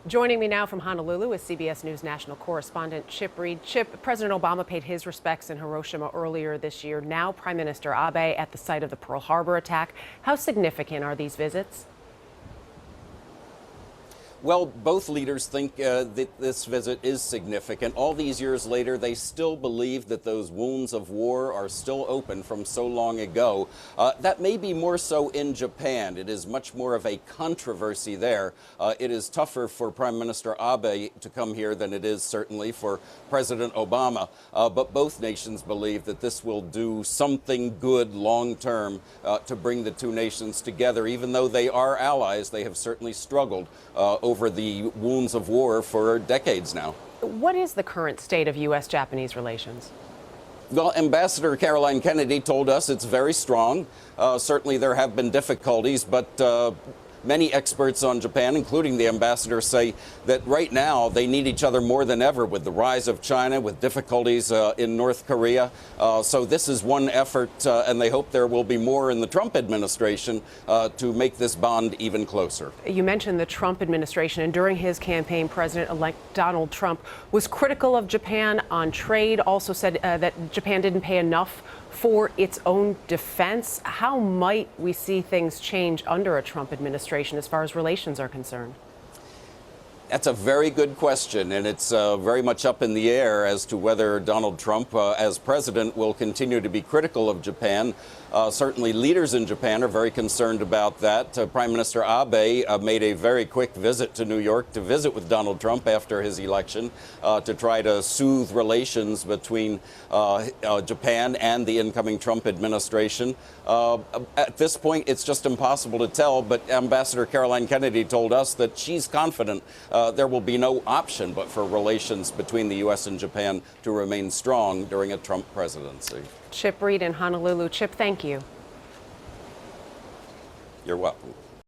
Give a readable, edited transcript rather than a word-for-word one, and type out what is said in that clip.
Joining me now from Honolulu is CBS News national correspondent Chip Reid. Chip, President Obama paid his respects in Hiroshima earlier this year. Now Prime Minister Abe at the site of the Pearl Harbor attack. How significant are these visits? Well, both leaders think that this visit is significant. All these years later, they still believe that those wounds of war are still open from so long ago. That may be more so in Japan. It is much more of a controversy there. It is tougher for Prime Minister Abe to come here than it is certainly for President Obama. But both nations believe that this will do something good long term to bring the two nations together. Even though they are allies, they have certainly struggled over the wounds of war for decades now. What is the current state of U.S. Japanese relations? Well, Ambassador Caroline Kennedy told us it's very strong. Certainly there have been difficulties, but many experts on Japan, including the ambassador, say that right now they need each other more than ever with the rise of China, with difficulties in North Korea. So this is one effort, and they hope there will be more in the Trump administration to make this bond even closer. You mentioned the Trump administration, and during his campaign, President-elect Donald Trump was critical of Japan on trade, also said that Japan didn't pay enough for its own defense. How might we see things change under a Trump administration as far as relations are concerned? That's a very good question, and it's very much up in the air as to whether Donald Trump, as president, will continue to be critical of Japan. Certainly leaders in Japan are very concerned about that. Prime Minister Abe made a very quick visit to New York to visit with Donald Trump after his election to try to soothe relations between Japan and the incoming Trump administration. At this point, it's just impossible to tell, but Ambassador Caroline Kennedy told us that she's confident there will be no option but for relations between the U.S. and Japan to remain strong during a Trump presidency. Chip Reid in Honolulu. Chip, thank you. You're welcome.